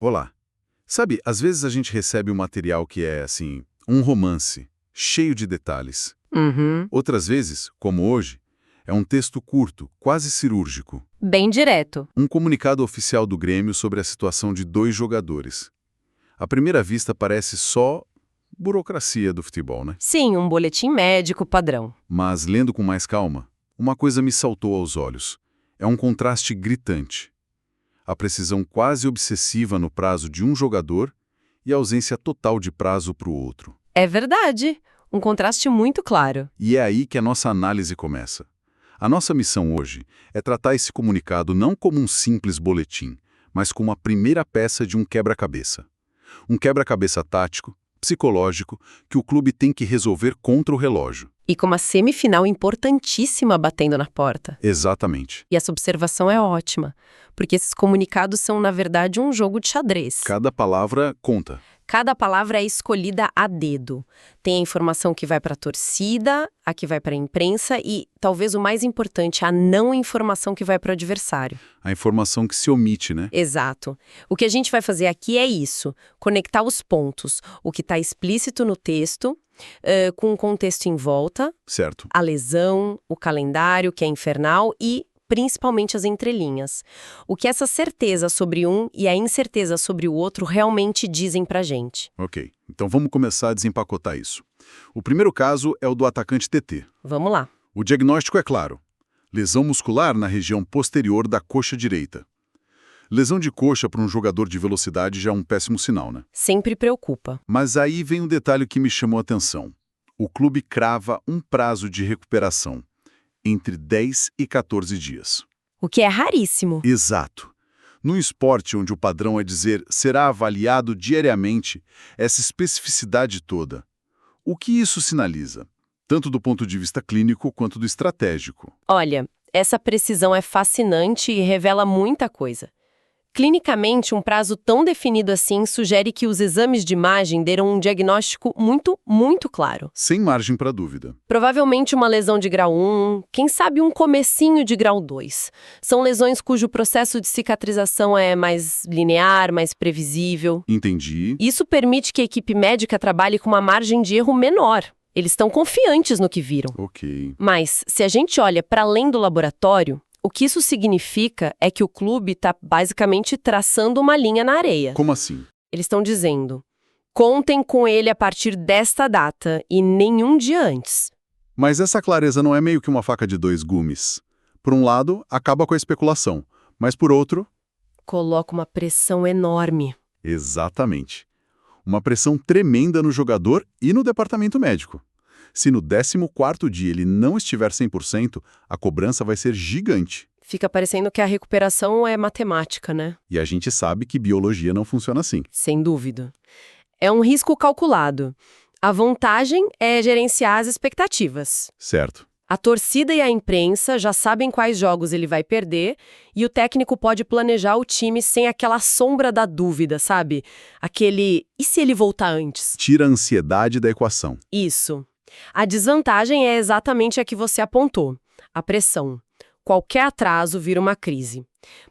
Olá. Sabe, às vezes a gente recebe um material que é, assim, um romance, cheio de detalhes. Uhum. Outras vezes, como hoje, é um texto curto, quase cirúrgico. Bem direto. Um comunicado oficial do Grêmio sobre a situação de dois jogadores. À primeira vista parece só burocracia do futebol, né? Sim, um boletim médico padrão. Mas, lendo com mais calma, uma coisa me saltou aos olhos. É um contraste gritante. A precisão quase obsessiva no prazo de um jogador e a ausência total de prazo para o outro. É verdade. Um contraste muito claro. E é aí que a nossa análise começa. A nossa missão hoje é tratar esse comunicado não como um simples boletim, mas como a primeira peça de um quebra-cabeça. Um quebra-cabeça tático, psicológico, que o clube tem que resolver contra o relógio. E com uma semifinal importantíssima batendo na porta. Exatamente. E essa observação é ótima, porque esses comunicados são, na verdade, um jogo de xadrez. Cada palavra conta. Cada palavra é escolhida a dedo. Tem a informação que vai para a torcida, a que vai para a imprensa e, talvez o mais importante, a não informação que vai para o adversário. A informação que se omite, né? Exato. O que a gente vai fazer aqui é isso, conectar os pontos, o que está explícito no texto, com o contexto em volta, Certo. a lesão, o calendário, que é infernal, e principalmente as entrelinhas. O que essa certeza sobre um e a incerteza sobre o outro realmente dizem pra gente. Ok. Então vamos começar a desempacotar isso. O primeiro caso é o do atacante TT. Vamos lá. O diagnóstico é claro. Lesão muscular na região posterior da coxa direita. Lesão de coxa para um jogador de velocidade já é um péssimo sinal, né? Sempre preocupa. Mas aí vem um detalhe que me chamou a atenção. O clube crava um prazo de recuperação entre 10 e 14 dias. O que é raríssimo. Exato. Num esporte onde o padrão é dizer será avaliado diariamente, essa especificidade toda. O que isso sinaliza? Tanto do ponto de vista clínico quanto do estratégico. Olha, essa precisão é fascinante e revela muita coisa. Clinicamente, um prazo tão definido assim sugere que os exames de imagem deram um diagnóstico muito claro. Sem margem para dúvida. Provavelmente uma lesão de grau 1, quem sabe um comecinho de grau 2. São lesões cujo processo de cicatrização é mais linear, mais previsível. Entendi. Isso permite que a equipe médica trabalhe com uma margem de erro menor. Eles estão confiantes no que viram. Ok. Mas, se a gente olha para além do laboratório, o que isso significa é que o clube está basicamente traçando uma linha na areia. Como assim? Eles estão dizendo, contem com ele a partir desta data e nenhum dia antes. Mas essa clareza não é meio que uma faca de dois gumes. Por um lado, acaba com a especulação, mas por outro... Coloca uma pressão enorme. Exatamente. Uma pressão tremenda no jogador e no departamento médico. Se no 14º dia ele não estiver 100%, a cobrança vai ser gigante. Fica parecendo que a recuperação é matemática, né? E a gente sabe que biologia não funciona assim. Sem dúvida. É um risco calculado. A vantagem é gerenciar as expectativas. Certo. A torcida e a imprensa já sabem quais jogos ele vai perder e o técnico pode planejar o time sem aquela sombra da dúvida, sabe? Aquele, e se ele voltar antes? Tira a ansiedade da equação. Isso. A desvantagem é exatamente a que você apontou, a pressão. Qualquer atraso vira uma crise.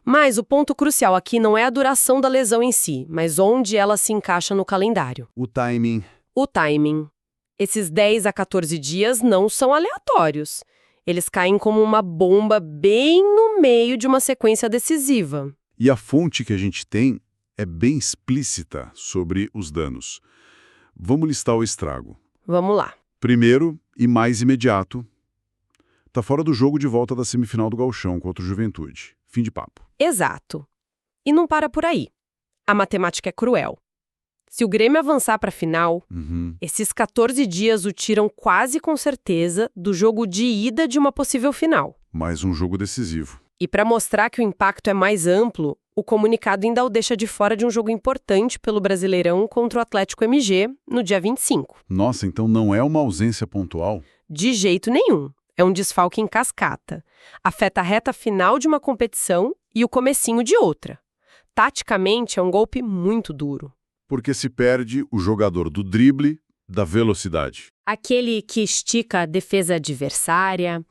Mas o ponto crucial aqui não é a duração da lesão em si, mas onde ela se encaixa no calendário. O timing. O timing. Esses 10 a 14 dias não são aleatórios. Eles caem como uma bomba bem no meio de uma sequência decisiva. E a fonte que a gente tem é bem explícita sobre os danos. Vamos listar o estrago. Vamos lá. Primeiro, e mais imediato, tá fora do jogo de volta da semifinal do Gauchão contra o Juventude. Fim de papo. Exato. E não para por aí. A matemática é cruel. Se o Grêmio avançar para a final, esses 14 dias o tiram quase com certeza do jogo de ida de uma possível final. Mais um jogo decisivo. E para mostrar que o impacto é mais amplo, o comunicado ainda o deixa de fora de um jogo importante pelo Brasileirão contra o Atlético MG no dia 25. Nossa, então não é uma ausência pontual? De jeito nenhum. É um desfalque em cascata. Afeta a reta final de uma competição e o comecinho de outra. Taticamente, é um golpe muito duro. Porque se perde o jogador do drible, da velocidade. Aquele que estica a defesa adversária,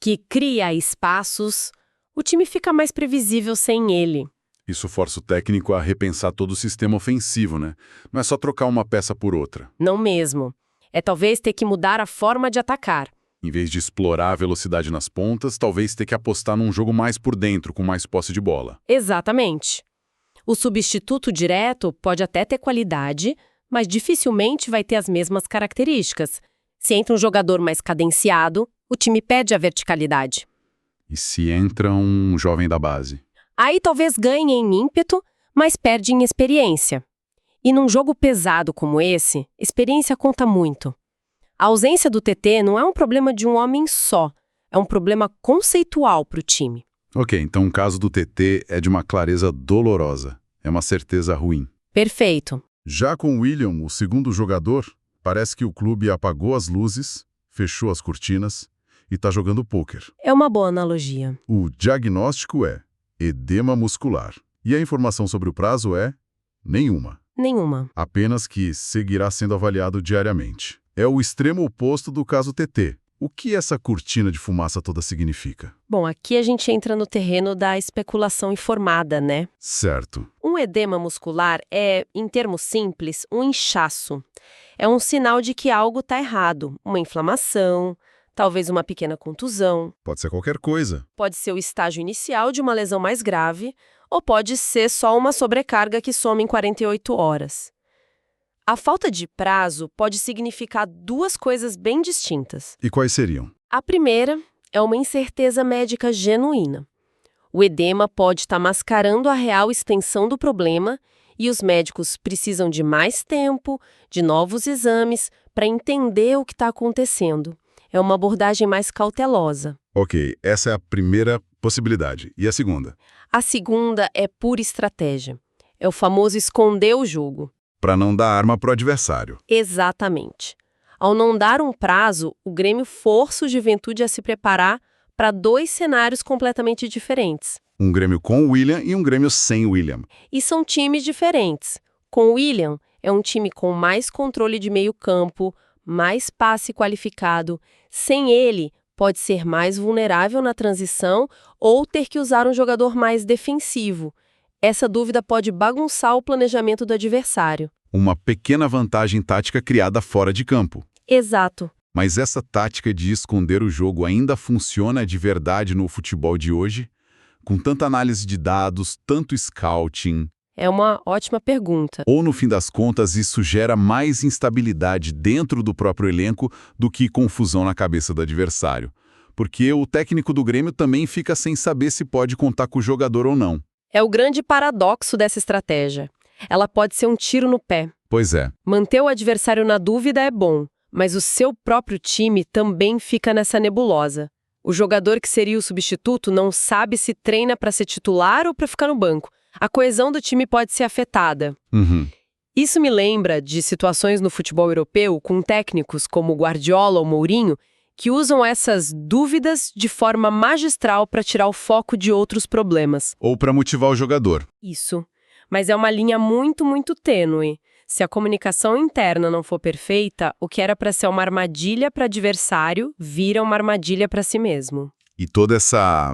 que cria espaços, o time fica mais previsível sem ele. Isso força o técnico a repensar todo o sistema ofensivo, né? Não é só trocar uma peça por outra. Não mesmo. É talvez ter que mudar a forma de atacar. Em vez de explorar a velocidade nas pontas, talvez ter que apostar num jogo mais por dentro, com mais posse de bola. Exatamente. O substituto direto pode até ter qualidade, mas dificilmente vai ter as mesmas características. Se entra um jogador mais cadenciado, o time perde a verticalidade. E se entra um jovem da base? Aí talvez ganhe em ímpeto, mas perde em experiência. E num jogo pesado como esse, experiência conta muito. A ausência do TT não é um problema de um homem só, é um problema conceitual para o time. Ok, então o caso do TT é de uma clareza dolorosa. É uma certeza ruim. Perfeito. Já com William, o segundo jogador, parece que o clube apagou as luzes, fechou as cortinas e está jogando pôquer. É uma boa analogia. O diagnóstico é edema muscular. E a informação sobre o prazo é nenhuma. Nenhuma. Apenas que seguirá sendo avaliado diariamente. É o extremo oposto do caso TT. O que essa cortina de fumaça toda significa? Bom, aqui a gente entra no terreno da especulação informada, né? Certo. Um edema muscular é, em termos simples, um inchaço. É um sinal de que algo está errado, uma inflamação, talvez uma pequena contusão. Pode ser qualquer coisa. Pode ser o estágio inicial de uma lesão mais grave, ou pode ser só uma sobrecarga que some em 48 horas. A falta de prazo pode significar duas coisas bem distintas. E quais seriam? A primeira é uma incerteza médica genuína. O edema pode estar mascarando a real extensão do problema e os médicos precisam de mais tempo, de novos exames, para entender o que está acontecendo. É uma abordagem mais cautelosa. Ok, essa é a primeira possibilidade. E a segunda? A segunda é pura estratégia. É o famoso esconder o jogo. Para não dar arma para o adversário. Exatamente. Ao não dar um prazo, o Grêmio força o Juventude a se preparar para dois cenários completamente diferentes. Um Grêmio com o William e um Grêmio sem o William. E são times diferentes. Com o William, é um time com mais controle de meio campo, mais passe qualificado. Sem ele, pode ser mais vulnerável na transição ou ter que usar um jogador mais defensivo. Essa dúvida pode bagunçar o planejamento do adversário. Uma pequena vantagem tática criada fora de campo. Exato. Mas essa tática de esconder o jogo ainda funciona de verdade no futebol de hoje? Com tanta análise de dados, tanto scouting? É uma ótima pergunta. Ou, no fim das contas, isso gera mais instabilidade dentro do próprio elenco do que confusão na cabeça do adversário? Porque o técnico do Grêmio também fica sem saber se pode contar com o jogador ou não. É o grande paradoxo dessa estratégia. Ela pode ser um tiro no pé. Pois é. Manter o adversário na dúvida é bom, mas o seu próprio time também fica nessa nebulosa. O jogador que seria o substituto não sabe se treina para ser titular ou para ficar no banco. A coesão do time pode ser afetada. Isso me lembra de situações no futebol europeu com técnicos como Guardiola ou Mourinho que usam essas dúvidas de forma magistral para tirar o foco de outros problemas. Ou para motivar o jogador. Isso. Mas é uma linha muito, muito tênue. Se a comunicação interna não for perfeita, o que era para ser uma armadilha para adversário vira uma armadilha para si mesmo. E toda essa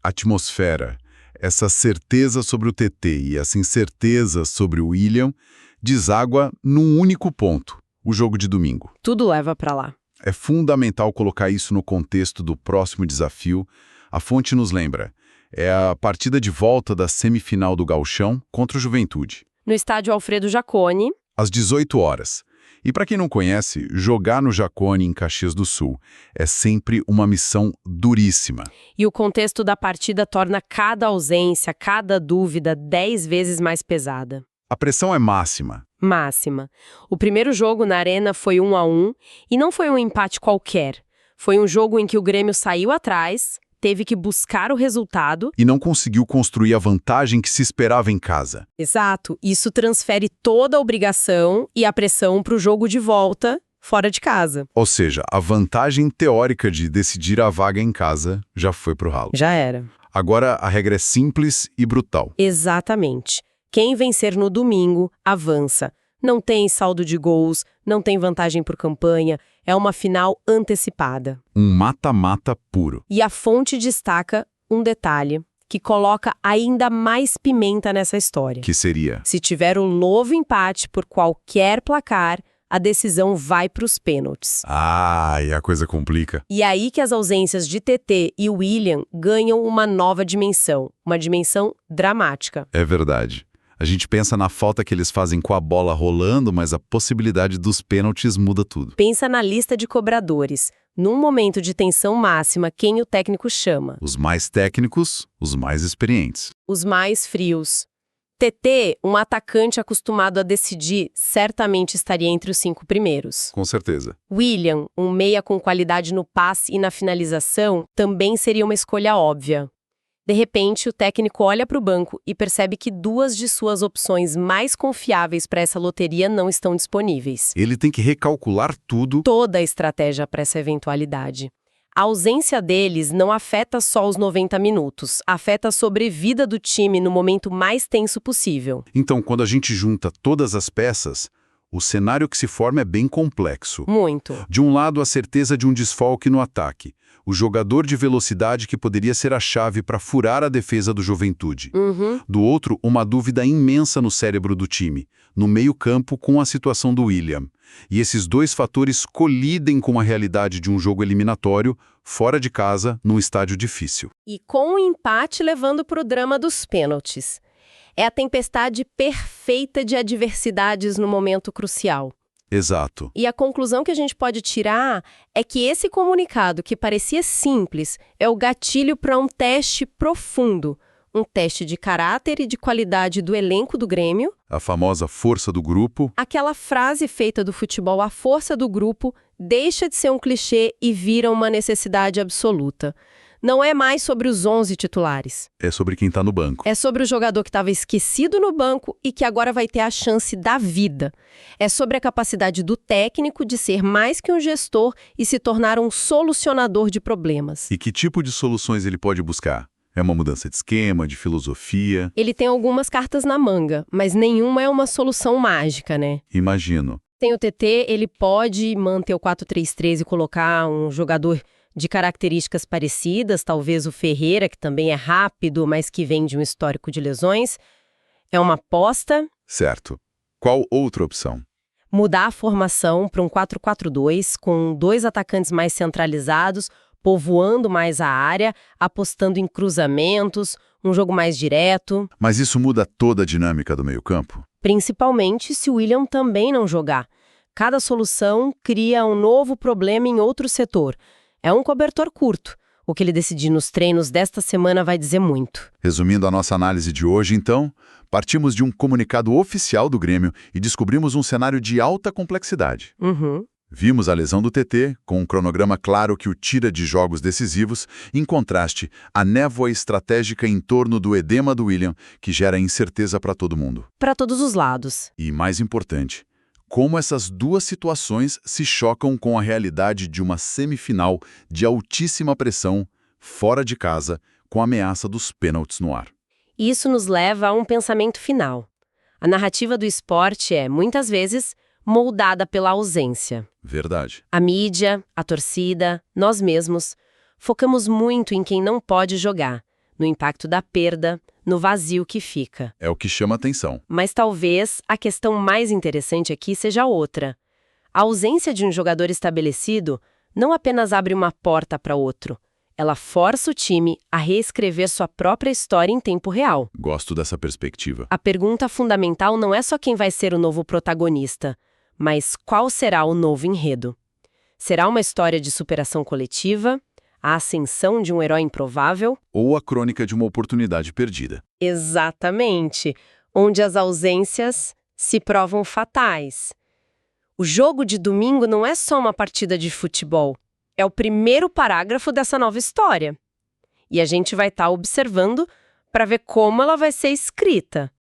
atmosfera, essa certeza sobre o TT e essa incerteza sobre o William deságua num único ponto, o jogo de domingo. Tudo leva para lá. É fundamental colocar isso no contexto do próximo desafio. A fonte nos lembra. É a partida de volta da semifinal do Gauchão contra o Juventude. No estádio Alfredo Jaconi. Às 18 horas. E para quem não conhece, jogar no Jaconi em Caxias do Sul é sempre uma missão duríssima. E o contexto da partida torna cada ausência, cada dúvida 10 vezes mais pesada. A pressão é máxima. Máxima. O primeiro jogo na Arena foi 1-1 e não foi um empate qualquer. Foi um jogo em que o Grêmio saiu atrás, teve que buscar o resultado. E não conseguiu construir a vantagem que se esperava em casa. Exato. Isso transfere toda a obrigação e a pressão para o jogo de volta, fora de casa. Ou seja, a vantagem teórica de decidir a vaga em casa já foi pro ralo. Já era. Agora a regra é simples e brutal. Exatamente. Quem vencer no domingo, avança. Não tem saldo de gols, não tem vantagem por campanha, é uma final antecipada. Um mata-mata puro. E a fonte destaca um detalhe. que coloca ainda mais pimenta nessa história. Que seria? Se tiver um novo empate por qualquer placar, a decisão vai para os pênaltis. E a coisa complica. E aí que as ausências de TT e William ganham uma nova dimensão, uma dimensão dramática. É verdade. A gente pensa na falta que eles fazem com a bola rolando, mas a possibilidade dos pênaltis muda tudo. Pensa na lista de cobradores. Num momento de tensão máxima, quem o técnico chama? Os mais técnicos, os mais experientes. Os mais frios. TT, um atacante acostumado a decidir, certamente estaria entre os 5 primeiros. Com certeza. William, um meia com qualidade no passe e na finalização, também seria uma escolha óbvia. De repente, o técnico olha para o banco e percebe que 2 de suas opções mais confiáveis para essa loteria não estão disponíveis. Ele tem que recalcular tudo. Toda a estratégia para essa eventualidade. A ausência deles não afeta só os 90 minutos, afeta a sobrevida do time no momento mais tenso possível. Então, quando a gente junta todas as peças, o cenário que se forma é bem complexo. Muito. De um lado, a certeza de um desfalque no ataque. O jogador de velocidade que poderia ser a chave para furar a defesa do Juventude. Do outro, uma dúvida imensa no cérebro do time, no meio-campo com a situação do William. E esses 2 fatores colidem com a realidade de um jogo eliminatório, fora de casa, num estádio difícil. E com o empate levando para o drama dos pênaltis. É a tempestade perfeita de adversidades no momento crucial. Exato. E a conclusão que a gente pode tirar é que esse comunicado, que parecia simples, é o gatilho para um teste profundo. Um teste de caráter e de qualidade do elenco do Grêmio. A famosa força do grupo. Aquela frase feita do futebol, a força do grupo, deixa de ser um clichê e vira uma necessidade absoluta. Não é mais sobre os 11 titulares. É sobre quem está no banco. É sobre o jogador que estava esquecido no banco e que agora vai ter a chance da vida. É sobre a capacidade do técnico de ser mais que um gestor e se tornar um solucionador de problemas. E que tipo de soluções ele pode buscar? É uma mudança de esquema, de filosofia? Ele tem algumas cartas na manga, mas nenhuma é uma solução mágica, né? Imagino. Tem o TT, ele pode manter o 4-3-3 e colocar um jogador de características parecidas, talvez o Ferreira, que também é rápido, mas que vem de um histórico de lesões. É uma aposta. Certo. Qual outra opção? Mudar a formação para um 4-4-2, com 2 atacantes mais centralizados, povoando mais a área, apostando em cruzamentos, um jogo mais direto. Mas isso muda toda a dinâmica do meio-campo? Principalmente se o William também não jogar. Cada solução cria um novo problema em outro setor. É um cobertor curto. O que ele decidir nos treinos desta semana vai dizer muito. Resumindo a nossa análise de hoje, então, partimos de um comunicado oficial do Grêmio e descobrimos um cenário de alta complexidade. Vimos a lesão do TT, com um cronograma claro que o tira de jogos decisivos, em contraste, a névoa estratégica em torno do edema do William, que gera incerteza para todo mundo. Para todos os lados. E, mais importante, como essas 2 situações se chocam com a realidade de uma semifinal de altíssima pressão, fora de casa, com a ameaça dos pênaltis no ar. Isso nos leva a um pensamento final. A narrativa do esporte é, muitas vezes, moldada pela ausência. Verdade. A mídia, a torcida, nós mesmos, focamos muito em quem não pode jogar, no impacto da perda, no vazio que fica. É o que chama atenção. Mas talvez a questão mais interessante aqui seja outra. A ausência de um jogador estabelecido não apenas abre uma porta para outro, ela força o time a reescrever sua própria história em tempo real. Gosto dessa perspectiva. A pergunta fundamental não é só quem vai ser o novo protagonista, mas qual será o novo enredo. Será uma história de superação coletiva? A ascensão de um herói improvável? Ou a crônica de uma oportunidade perdida. Exatamente, onde as ausências se provam fatais. O jogo de domingo não é só uma partida de futebol, é o primeiro parágrafo dessa nova história. E a gente vai estar observando para ver como ela vai ser escrita.